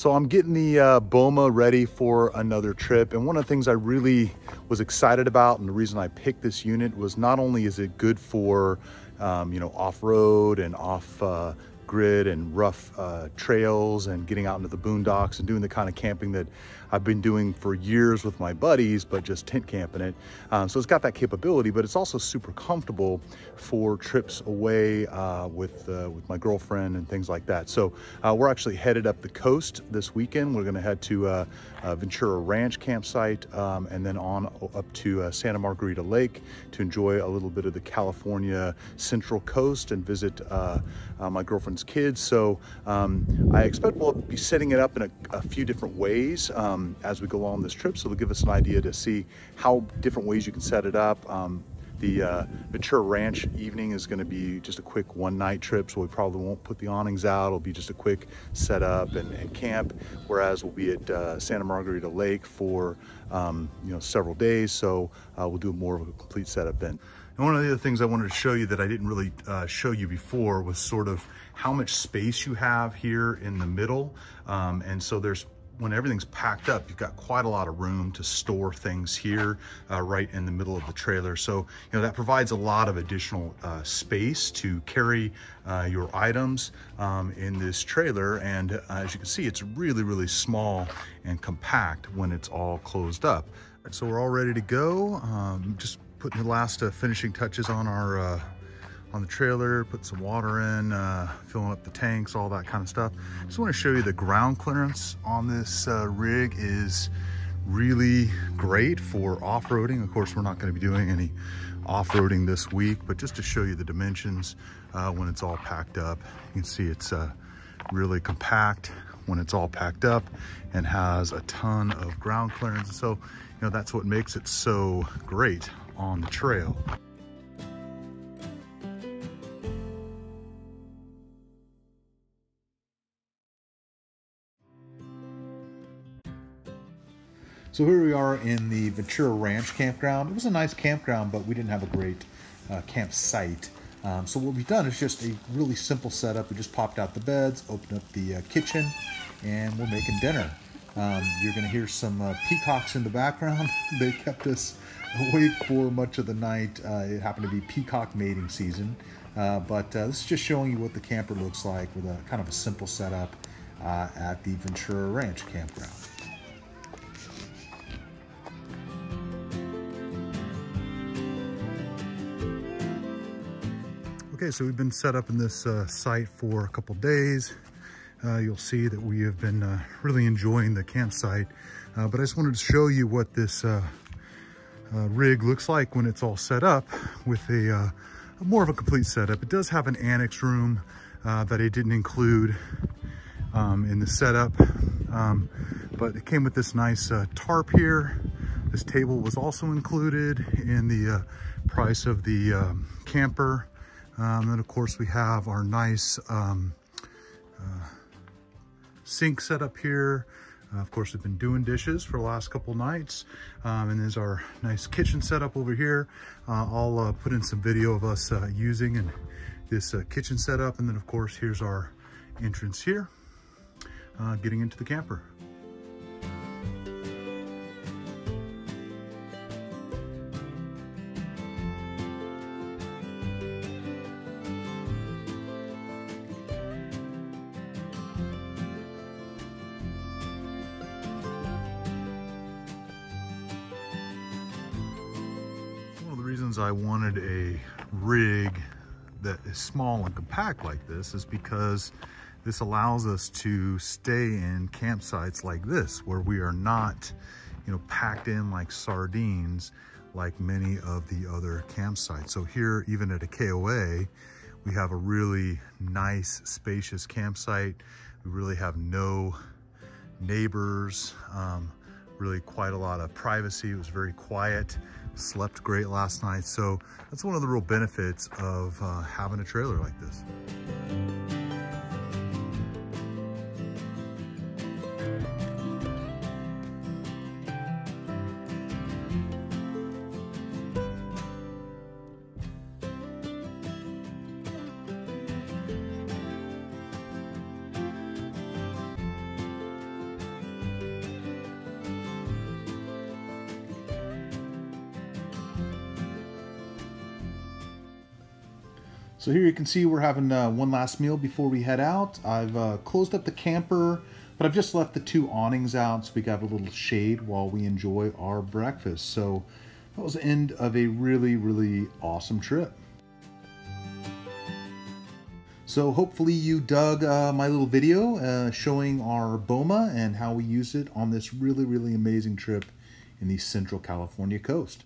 So I'm getting the Boma ready for another trip. And one of the things I really was excited about, and the reason I picked this unit, was not only is it good for, off-road and off-grid and rough trails and getting out into the boondocks and doing the kind of camping that I've been doing for years with my buddies, but just tent camping it. So it's got that capability, but it's also super comfortable for trips away with my girlfriend and things like that. So we're actually headed up the coast this weekend. We're gonna head to Ventura Ranch campsite and then on up to Santa Margarita Lake to enjoy a little bit of the California Central Coast and visit my girlfriend's kids. So I expect we'll be setting it up in a few different ways as we go along this trip. So it'll give us an idea to see how different ways you can set it up. The Ventura Ranch evening is going to be just a quick one-night trip, so we probably won't put the awnings out. It'll be just a quick setup and camp, whereas we'll be at Santa Margarita Lake for several days, so we'll do more of a complete setup then. And one of the other things I wanted to show you that I didn't really show you before was sort of how much space you have here in the middle. And so when everything's packed up, you've got quite a lot of room to store things here right in the middle of the trailer. So, that provides a lot of additional space to carry your items in this trailer. And as you can see, it's really, really small and compact when it's all closed up. So we're all ready to go. Just putting the last finishing touches on on the trailer, put some water in, filling up the tanks, all that kind of stuff. Just want to show you the ground clearance on this rig is really great for off-roading. Of course, we're not going to be doing any off-roading this week, but just to show you the dimensions when it's all packed up. You can see it's really compact when it's all packed up and has a ton of ground clearance. So, that's what makes it so great on the trail. So here we are in the Ventura Ranch campground. It was a nice campground, but we didn't have a great campsite. So what we've done is just a really simple setup. We just popped out the beds, opened up the kitchen, and we're making dinner. You're gonna hear some peacocks in the background. They kept us awake for much of the night. It happened to be peacock mating season. But this is just showing you what the camper looks like with a kind of a simple setup at the Ventura Ranch campground. Okay, so we've been set up in this site for a couple days. You'll see that we have been really enjoying the campsite, but I just wanted to show you what this rig looks like when it's all set up with a more of a complete setup. It does have an annex room that I didn't include in the setup, but it came with this nice tarp here. This table was also included in the price of the camper. Then of course we have our nice sink set up here. Of course, we've been doing dishes for the last couple nights. And there's our nice kitchen setup over here. I'll put in some video of us using and this kitchen setup. And then of course, here's our entrance here, getting into the camper. I wanted a rig that is small and compact like this is because this allows us to stay in campsites like this where we are not, packed in like sardines like many of the other campsites. So here, even at a KOA, we have a really nice, spacious campsite. We really have no neighbors, really quite a lot of privacy. It was very quiet. Slept great last night. So that's one of the real benefits of having a trailer like this. So here you can see we're having one last meal before we head out. I've closed up the camper, but I've just left the 2 awnings out so we got a little shade while we enjoy our breakfast. So that was the end of a really, really awesome trip. So hopefully you dug my little video showing our Boma and how we use it on this really, really amazing trip in the Central California coast.